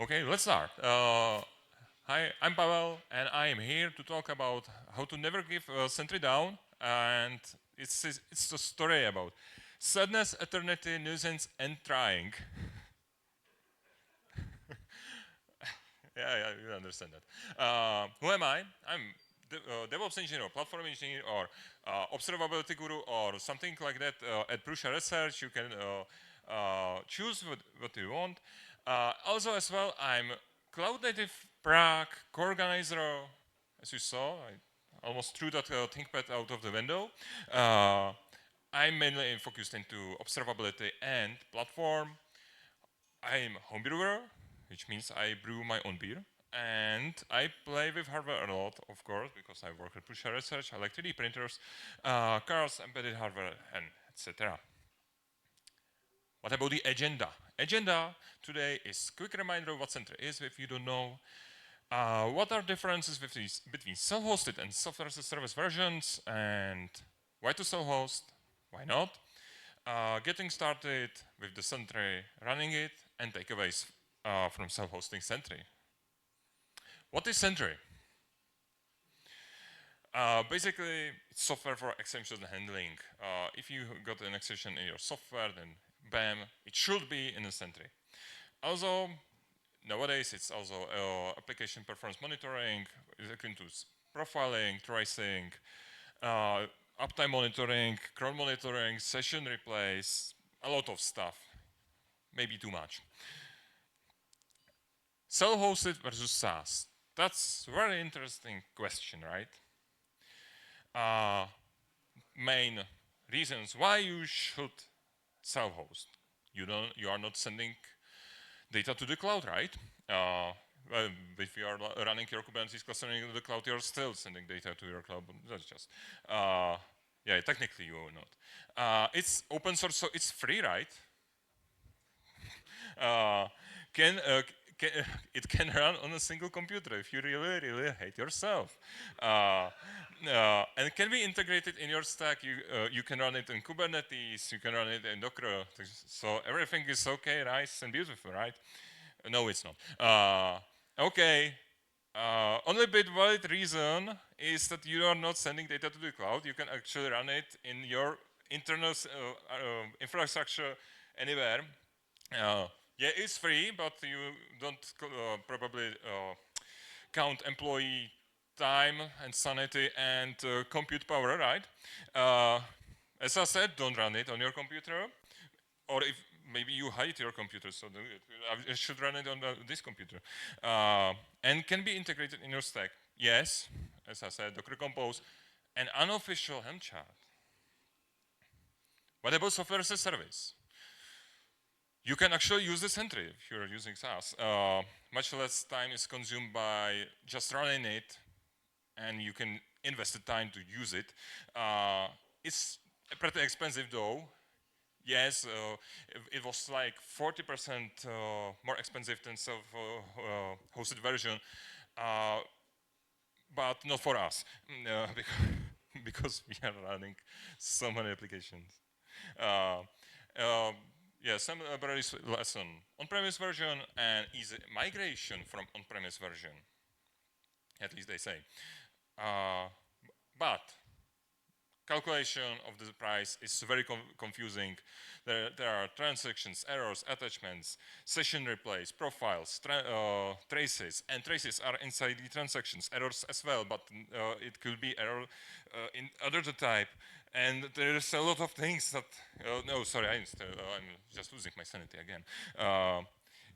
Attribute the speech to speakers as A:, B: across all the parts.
A: Okay, let's start. Hi, I'm Pavel, and I am here to talk about how to never give a Sentry down. And it's a story about sadness, eternity, nuisance, and trying. Yeah, you understand that. Who am I? I'm DevOps engineer, or platform engineer, or observability guru, or something like that. At Prussia Research, you can choose what you want. Also, as well, I'm cloud native Prague co-organizer. As you saw, I almost threw that ThinkPad out of the window. I'm mainly focused into observability and platform. I'm a home brewer, which means I brew my own beer. And I play with hardware a lot, of course, because I work at Pusha Research. I like 3D printers, cars, embedded hardware, and etc. What about the agenda? Agenda today is quick reminder of what Sentry is if you don't know. What are differences between self-hosted and software as a service versions, and why to self-host, why not? Getting started with the Sentry, running it, and takeaways from self-hosting Sentry. What is Sentry? Basically, it's software for exception handling. If you got an exception in your software, then bam, it should be in a Sentry. Also, nowadays it's also application performance monitoring, looking to profiling, tracing, uh, uptime monitoring, cron monitoring, session replays, a lot of stuff. Maybe too much. Self-hosted versus SaaS. That's a very interesting question, right? Main reasons why you should self-host. You are not sending data to the cloud, right? Well, if you are running your Kubernetes clustering in the cloud, you're still sending data to your cloud. That's just, yeah, technically you are not. It's open source, so it's free, right? Uh, can, uh, can it can run on a single computer if you really hate yourself. And it can be integrated in your stack. You can run it in Kubernetes, you can run it in Docker. So everything is okay, nice and beautiful, right? No, it's not. Okay. Only bit valid reason is that you are not sending data to the cloud. You can actually run it in your internal infrastructure anywhere. Yeah, it's free, but you don't probably count employee time and sanity and compute power, right? As I said, don't run it on your computer, or if maybe you hide your computer, so I should run it on this computer, and can be integrated in your stack. Yes, as I said, Docker Compose, an unofficial Helm chart. What about software as a service? You can actually use the Sentry if you're using SaaS. Much less time is consumed by just running it, and you can invest the time to use it. It's pretty expensive though. Yes, it was like 40% more expensive than self-hosted version, uh, but not for us, because we are running so many applications. Uh, uh, yeah, some very lesson on-premise version and easy migration from on-premise version. At least they say. Uh, but calculation of the price is very confusing. There are transactions, errors, attachments, session replays, profiles, traces, and traces are inside the transactions, errors as well, but it could be error in other type. And there's a lot of things that, no, sorry, I'm just losing my sanity again.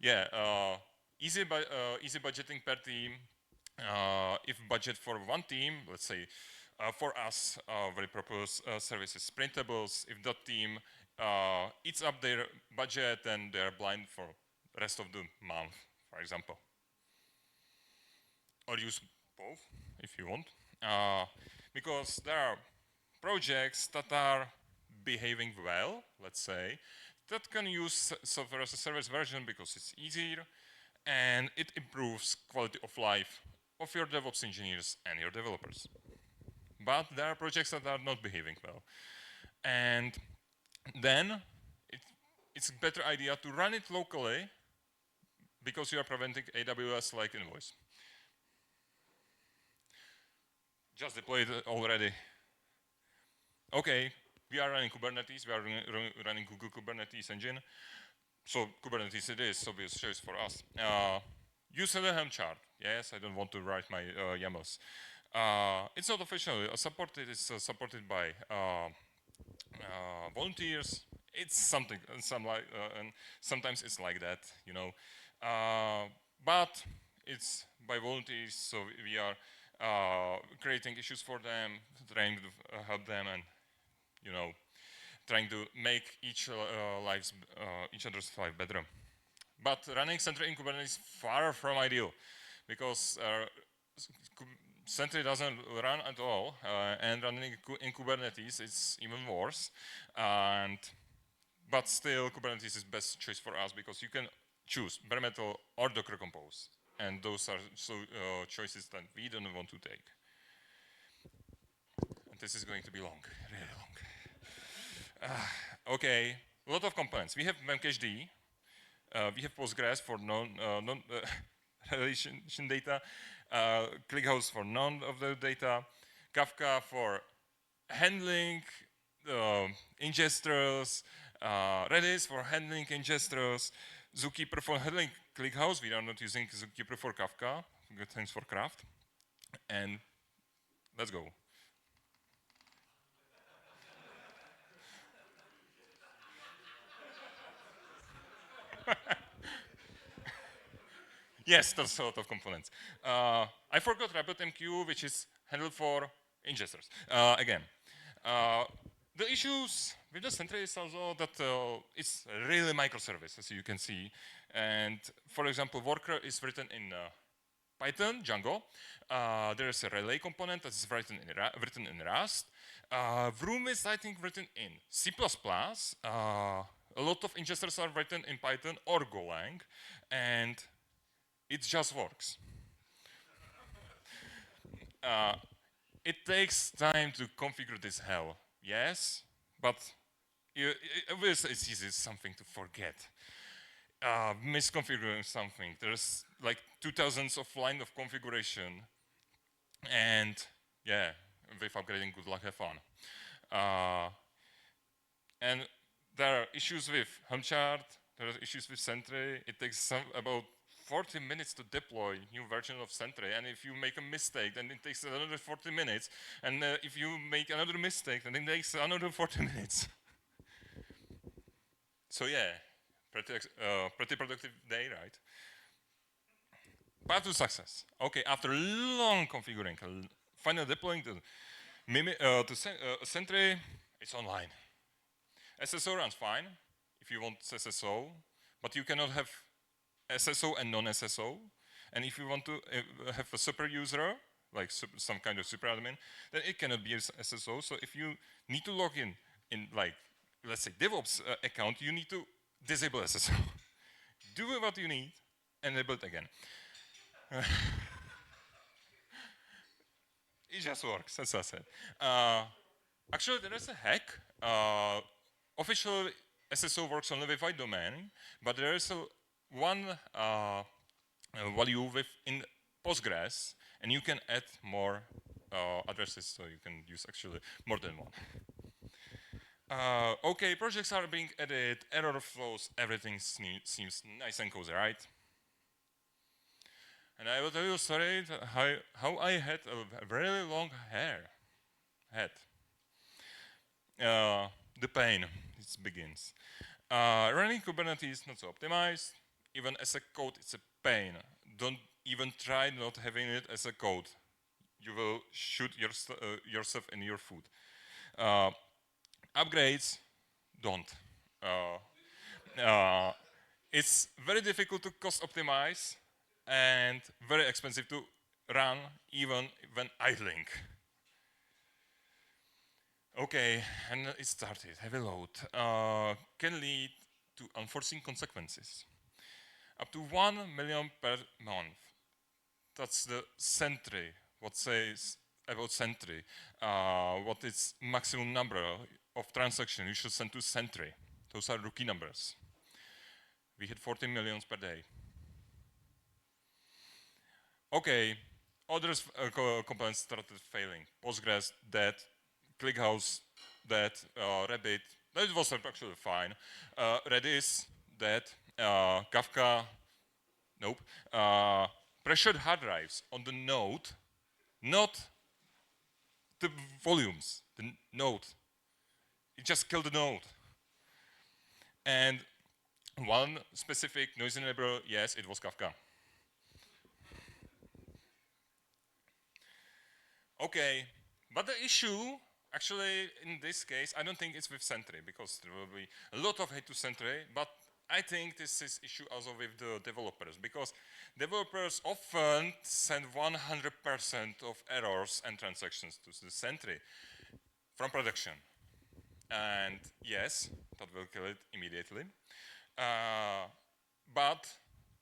A: Yeah, easy budgeting per team. If budget for one team, let's say for us, we propose services printables. If that team eats up their budget, then they're blind for the rest of the month, for example. Or use both if you want. Because there are projects that are behaving well, let's say, that can use software as a service version because it's easier and it improves quality of life of your DevOps engineers and your developers. But there are projects that are not behaving well. And then it's a better idea to run it locally because you are preventing AWS like invoice. Just deployed already. Okay, we are running Kubernetes, we are running Google Kubernetes engine. So Kubernetes it is obvious choice for us. Use a Helm chart. Yes, I don't want to write my YAMLs. It's not officially supported. It's supported by volunteers. It's something, and sometimes it's like that, you know. But it's by volunteers, so we are creating issues for them, trying to help them, and you know, trying to make each other's life better. But running Sentry in Kubernetes is far from ideal, because Sentry doesn't run at all, and running in Kubernetes is even worse. But still, Kubernetes is best choice for us because you can choose bare metal or Docker Compose, and those are choices that we don't want to take. And this is going to be long, really long. Okay, a lot of components. We have memcached. We have Postgres for relation data, ClickHouse for none of the data, Kafka for handling ingesters, Redis for handling ingesters, Zookeeper for handling ClickHouse. We are not using Zookeeper for Kafka. Good things for craft. And let's go. Yes, there's a lot of components. I forgot RabbitMQ, which is handled for ingesters. Again, the issues with the Sentry is also that it's really microservice, as you can see. And for example, worker is written in Python, Django. There is a relay component that's written in Rust. Vroom is, I think, written in C++. A lot of ingesters are written in Python or Golang. And it just works. It takes time to configure this hell, yes, but obviously it's easy, it's something to forget. Misconfiguring something, there's like 2000s of line of configuration, and yeah, with upgrading, good luck, have fun. And there are issues with Helm chart, there are issues with Sentry. It takes about 40 minutes to deploy new version of Sentry, and if you make a mistake, then it takes another 40 minutes, and if you make another mistake, then it takes another 40 minutes. So yeah, pretty productive day, right? Path to success. Okay, after long configuring, final deploying to Sentry, it's online. SSO runs fine if you want SSO, but you cannot have SSO and non-SSO. And if you want to have a super user, like some kind of super admin, then it cannot be SSO. So if you need to log in like, let's say DevOps account, you need to disable SSO. Do what you need, enable it again. It just works, as I said. Actually, there is a hack. Official SSO works only with a domain, but there is one value in Postgres, and you can add more addresses, so you can use actually more than one. Okay, projects are being added, error flows, everything seems nice and cozy, right? And I will tell you a story how I had a very long head. The pain, it begins. Running Kubernetes is not so optimized. Even as a code, it's a pain. Don't even try not having it as a code. You will shoot yourself in your foot. Upgrades, don't. It's very difficult to cost optimize and very expensive to run even when idling. Okay, and it started. Heavy load can lead to unforeseen consequences. Up to 1 million per month. That's the Sentry. What says about Sentry? What is maximum number of transactions you should send to Sentry? Those are rookie numbers. We hit 40 millions per day. Okay, other components started failing. Postgres dead, ClickHouse dead, Rabbit, that was actually fine. Redis dead, Kafka, nope. Pressured hard drives on the node, not the volumes, the node. It just killed the node. And one specific noisy neighbor, yes, it was Kafka. Okay, but the issue, actually, in this case, I don't think it's with Sentry, because there will be a lot of hate to Sentry, but I think this is issue also with the developers, because developers often send 100% of errors and transactions to the Sentry from production. And yes, that will kill it immediately. But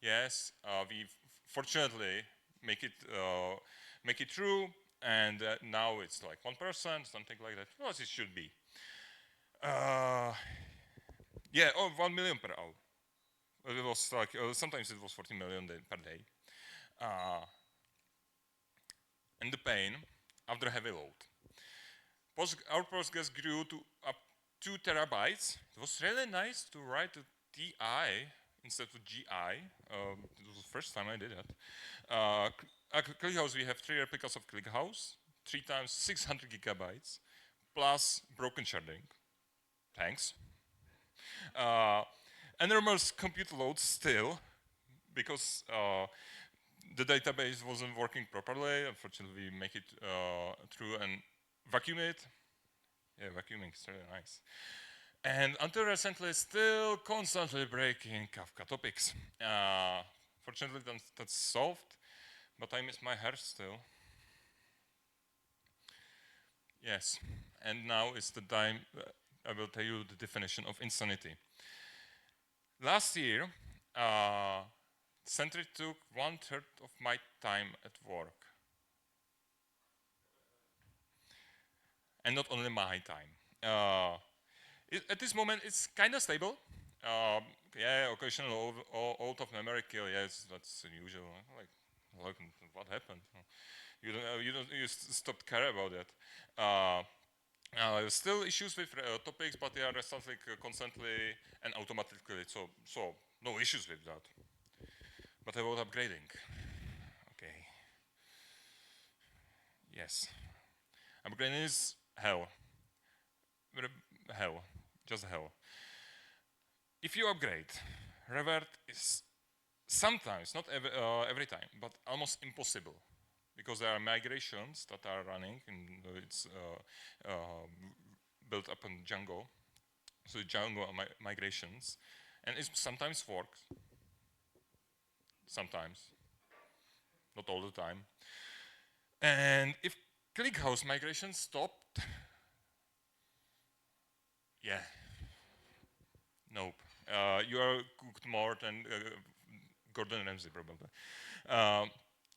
A: yes, we fortunately make it true, and now it's like 1%, something like that. Well, it should be. Yeah, 1 million per hour. It was like sometimes it was 40 million per day. And the pain after heavy load. Our Postgres grew to up 2 terabytes. It was really nice to write a TI instead of GI. It was the first time I did that. At ClickHouse, we have 3 replicas of ClickHouse, 3 times 600 gigabytes, plus broken sharding. Thanks. Enormous compute load still, because the database wasn't working properly. Unfortunately, we make it through and vacuum it. Yeah, vacuuming is really nice. And until recently, still constantly breaking Kafka topics. Fortunately, that's solved, but I miss my hair still. Yes, and now is the time I will tell you the definition of insanity. Last year, Sentry took 1/3 of my time at work. And not only my time. At this moment, it's kind of stable. Yeah, occasional out of memory kill. Yes, that's unusual. Like, what happened? You stopped care about that. Still issues with topics, but they are resolved constantly and automatically. So no issues with that. But about upgrading. Okay. Yes. Upgrading is hell. Hell. Just hell. If you upgrade, revert is sometimes, not every time, but almost impossible, because there are migrations that are running, and it's built up in Django. So Django migrations, and it sometimes works, sometimes, not all the time. And if ClickHouse migration stopped, yeah, nope. You are cooked more than Gordon Ramsay probably.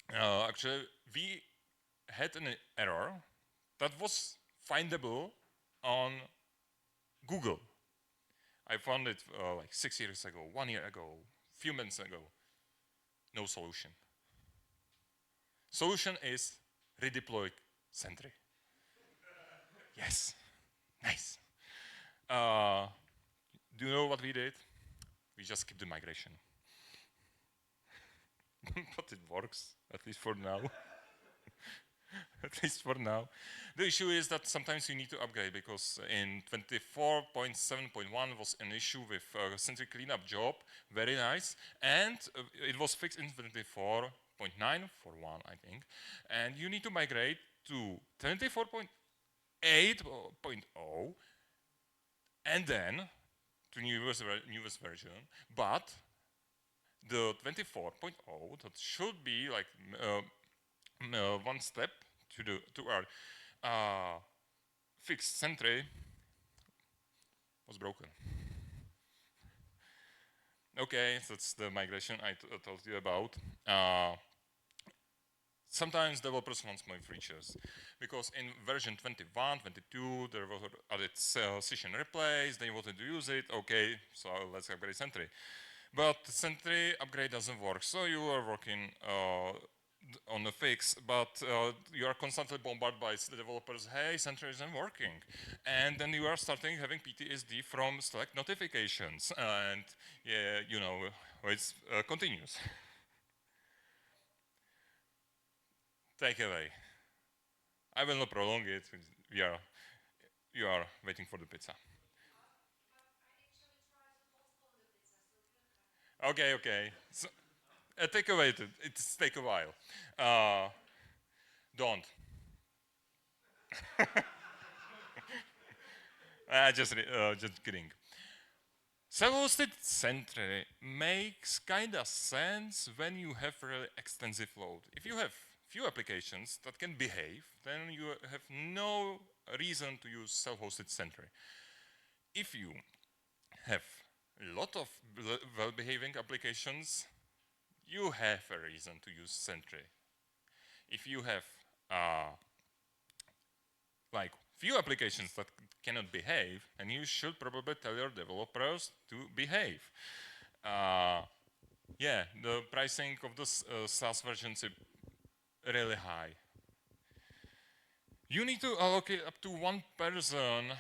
A: Actually, we had an error that was findable on Google. I found it like 6 years ago, 1 year ago, few months ago. No solution. Solution is redeploy Sentry. Yes, nice. Do you know what we did? We just skipped the migration. But it works, at least for now. At least for now. The issue is that sometimes you need to upgrade, because in 24.7.1 was an issue with Sentry cleanup job, very nice, and it was fixed in 24.9 for one, I think, and you need to migrate to 24.8.0 and then to newest version, but the 24.0 that should be like one step to our fixed Sentry was broken. Okay, that's the migration I told you about. Sometimes developers want more features, because in version 21, 22, there were added session replays, they wanted to use it, okay, so let's upgrade Sentry. But Sentry upgrade doesn't work, so you are working on a fix, but you are constantly bombarded by developers. Hey, Sentry isn't working, and then you are starting having PTSD from Slack notifications, and yeah, you know, it's continues. Take away. I will not prolong it. We are, you are waiting for the pizza. Okay, okay. So, take away. It's take a while. Uh, don't. Just kidding. Self-hosted Sentry makes kinda sense when you have really extensive load. If you have few applications that can behave, then you have no reason to use self-hosted Sentry. If you have a lot of well-behaving applications, you have a reason to use Sentry. If you have like few applications that cannot behave, and you should probably tell your developers to behave. Yeah, the pricing of the SaaS versions is really high. You need to allocate up to one person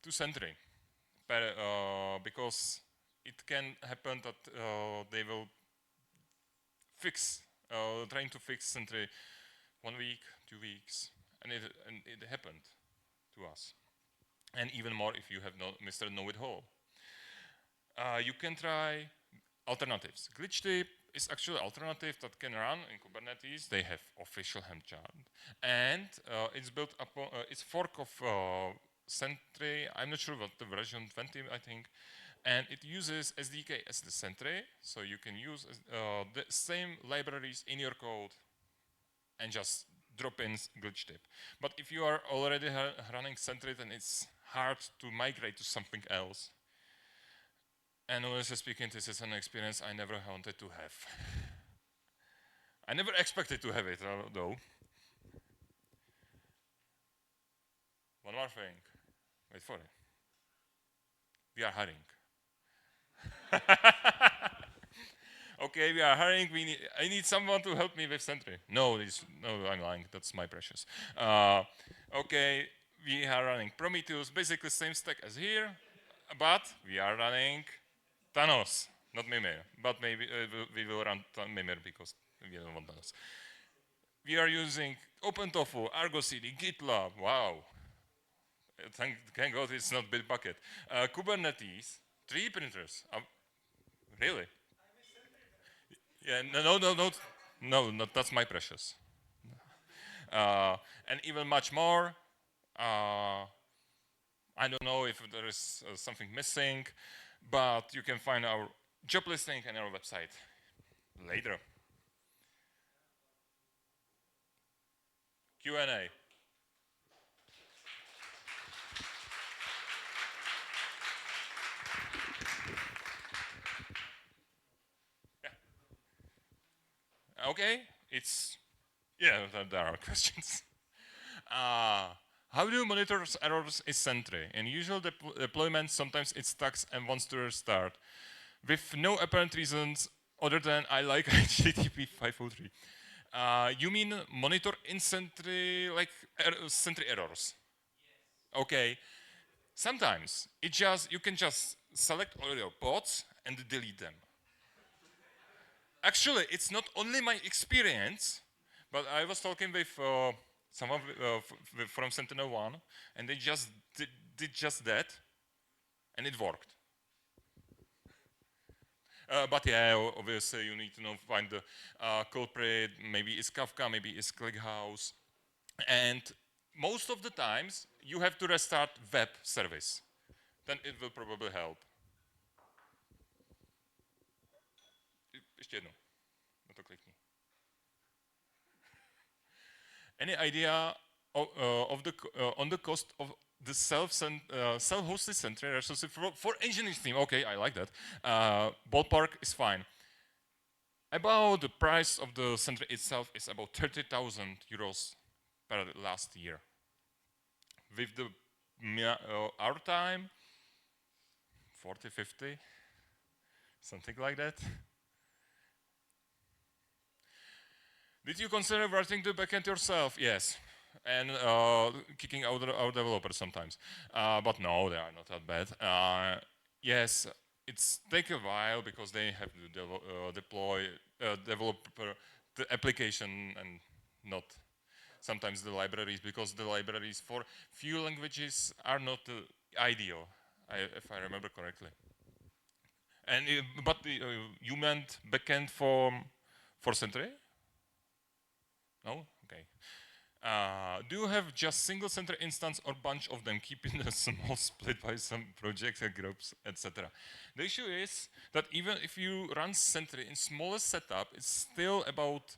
A: to Sentry, because it can happen that they will fix, trying to fix Sentry 1 week, 2 weeks, and it happened to us. And even more if you have Mr. Know-It-All. You can try alternatives. Glitchtip is actually alternative that can run in Kubernetes. They have official Helm chart, and it's built upon it's fork of Sentry. I'm not sure what the version 20, I think, and it uses SDK as the Sentry, so you can use the same libraries in your code and just drop in Glitchtip. But if you are already running Sentry, then it's hard to migrate to something else. And honestly speaking, this is an experience I never wanted to have. I never expected to have it, though. One more thing. Wait for it. We are hiring. Okay, we are hiring. I need someone to help me with Sentry. No, I'm lying. That's my precious. Okay, we are running Prometheus, basically same stack as here, but we are running Thanos, not Mimir. But maybe we will run Mimir because we don't want Thanos. We are using OpenTofu, Argo CD, GitLab. Wow. Thank God it's not Bitbucket. Kubernetes, 3D printers. Really? Yeah, no, that's my precious. And even much more. Uh, I don't know if there is something missing, but you can find our job listing on our website later. Q&A. Okay, yeah, there are questions. How do you monitor errors in Sentry? In usual deployment, sometimes it stucks and wants to restart, with no apparent reasons other than I like HTTP 503. You mean monitor in Sentry, like Sentry errors? Okay. Sometimes you can just select all your pods and delete them. Actually, it's not only my experience, but I was talking with someone from Sentinel-1, and they just did just that, and it worked. But yeah, obviously you need to find the culprit. Maybe it's Kafka, maybe it's ClickHouse, and most of the times you have to restart web service. Then it will probably help. Ještě jednou. Na to klikni. Any idea of the on the cost of the self-hosted Sentry versus for engineering team? Okay, I like that. Ballpark is fine. About the price of the Sentry itself is about 30,000 euros per last year. With the our time, 40, 50, something like that. Did you consider writing the backend yourself? Yes. And kicking out our developers sometimes. But no, they are not that bad. Yes, it's take a while because they have to deploy, develop the application and not sometimes the libraries, because the libraries for few languages are not ideal, if I remember correctly. And but you meant backend for Sentry? No? Okay. Do you have just single center instance or bunch of them, keeping a small split by some projects and groups, etc.? The issue is that even if you run Sentry in smallest setup, it's still about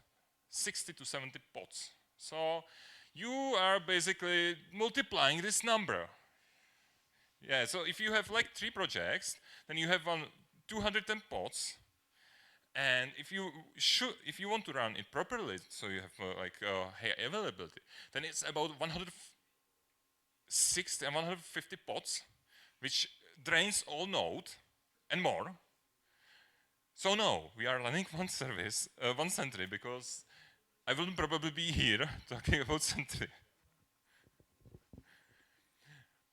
A: 60 to 70 pods. So you are basically multiplying this number. Yeah, so if you have like 3 projects, then you have 210 pods. And if you want to run it properly, so you have high availability, then it's about 160 and 150 pods, which drains all node and more. So no, we are running one service, one Sentry, because I will probably be here talking about Sentry.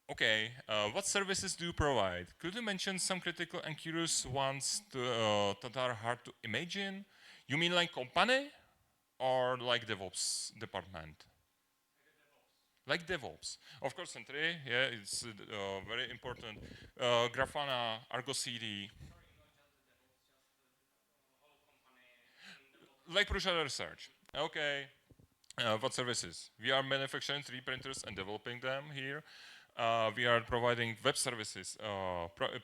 A: Okay, what services do you provide? Could you mention some critical and curious ones that are hard to imagine? You mean like company or like DevOps department? Like DevOps. Of course, Sentry, yeah, it's very important. Grafana, Argo CD, like Prusa Research. Okay. What services? We are manufacturing 3D printers and developing them here. We are providing web services,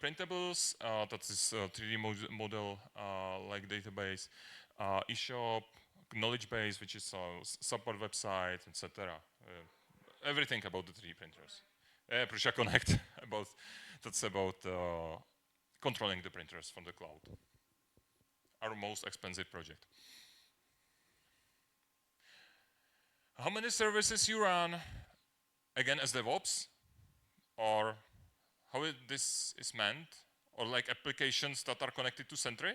A: printables, that is 3D model like database, eShop, knowledge base, which is support website, etc. Everything about the 3D printers. Prusa Connect, about that's about controlling the printers from the cloud. Our most expensive project. How many services you run? Again, as DevOps, or how this is meant, or like applications that are connected to Sentry,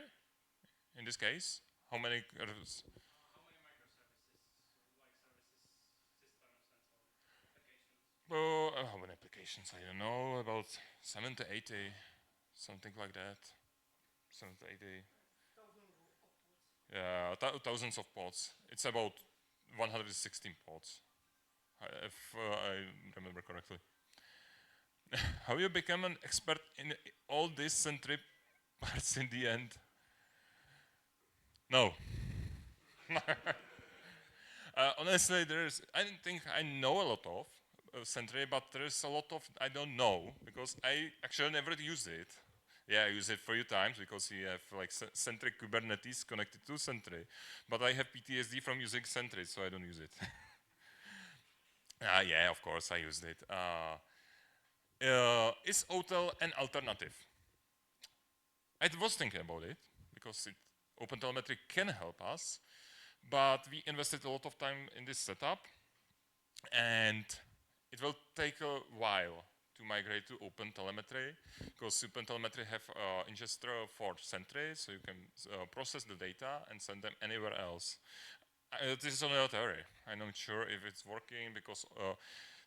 A: in this case? How many? How many applications? I don't know, about 70, 80, something like that. 70, 80. Yeah, thousands of pods. It's about 116 pods, if I remember correctly. How you become an expert in all these Sentry parts in the end? No. Honestly, I don't think I know a lot of Sentry, but there's a lot of I don't know because I actually never use it. Yeah, I use it for few times because we have like Sentry Kubernetes connected to Sentry, but I have PTSD from using Sentry, so I don't use it. Yeah, of course I used it. Is OTel an alternative? I was thinking about it because OpenTelemetry can help us, but we invested a lot of time in this setup, and it will take a while to migrate to OpenTelemetry because OpenTelemetry have ingester for Sentry, so you can process the data and send them anywhere else. This is only a theory. I'm not sure if it's working because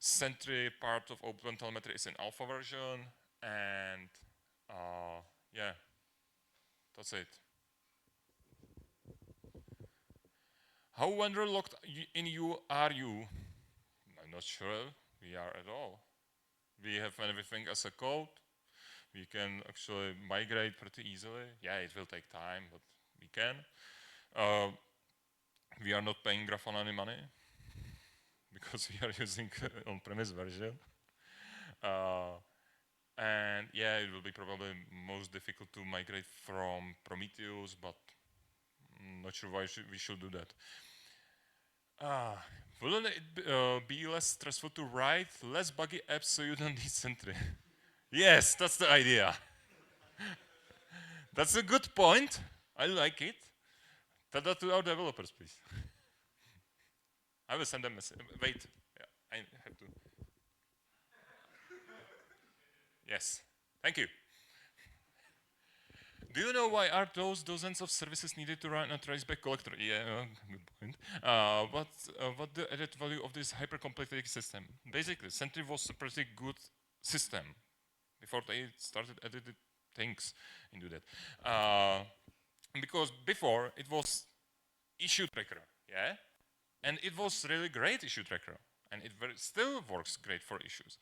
A: Sentry part of OpenTelemetry is in alpha version, and yeah, that's it. How vendor locked in you are you? I'm not sure we are at all. We have everything as a code. We can actually migrate pretty easily. Yeah, it will take time, but we can. Uh, we are not paying Grafana any money because we are using on-premise version. Uh, and yeah, it will be probably most difficult to migrate from Prometheus, but I'm not sure why we should do that. Wouldn't it be less stressful to write less buggy apps so you don't need Sentry? Yes, that's the idea. That's a good point. I like it. Tell that to our developers, please. I will send them a message. Wait, yeah, I have to. Yes, thank you. Do you know why are those dozens of services needed to run a traceback collector? Yeah, good point. What the added value of this hyper-complexity system? Basically, Sentry was a pretty good system before they started editing things into that. Because before it was issue tracker, yeah, and it was really great issue tracker, and it still works great for issues.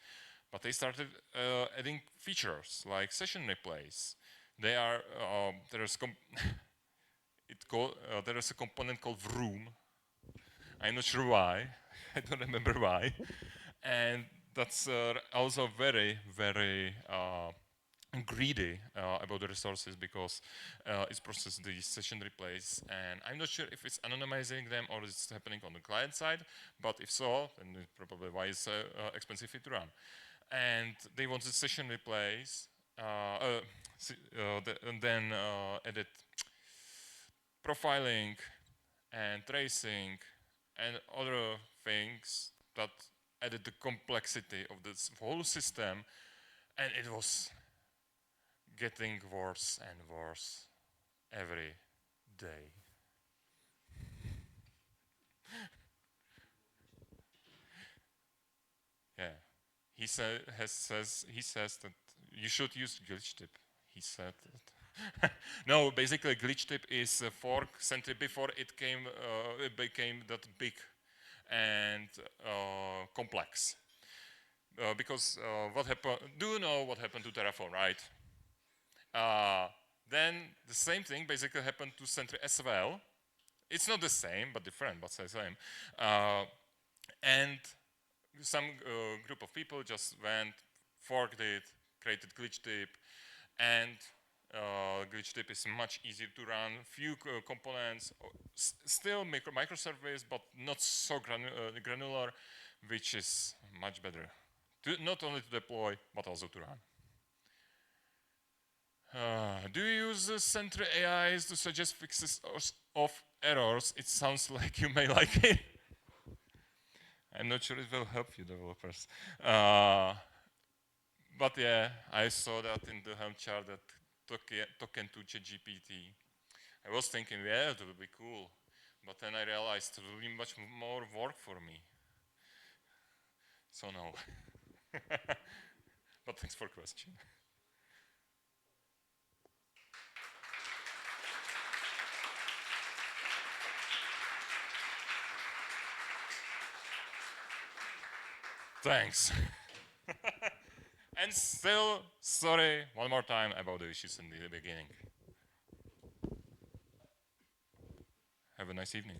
A: But they started adding features like session replays. They are there is a component called Vroom. I'm not sure why. I don't remember why. And that's also very, very greedy about the resources because it's processed the session replays, and I'm not sure if it's anonymizing them or it's happening on the client side, but if so, then it's probably why it's expensive to run. And they wanted session replays, and then added profiling and tracing and other things that added the complexity of this whole system, and it was getting worse and worse every day. Yeah, he says that you should use glitch tip. He said that. No, basically glitch tip is a fork Sentry before it became that big and complex. Because what happened? Do you know what happened to Terraform, right? Then the same thing basically happened to Sentry as well. It's not the same, but different, but the same. And some group of people just went, forked it, created glitch tip, and glitch tip is much easier to run. Few components, still microservice, but not so granular, which is much better. Not only to deploy, but also to run. Do you use Sentry AIs to suggest fixes of errors? It sounds like you may like it. I'm not sure it will help you developers. But yeah, I saw that in the Helm chart that token to ChatGPT. I was thinking, yeah, that would be cool. But then I realized it will be much more work for me. So no. But thanks for question. Thanks. And still, sorry one more time about the issues in the beginning. Have a nice evening.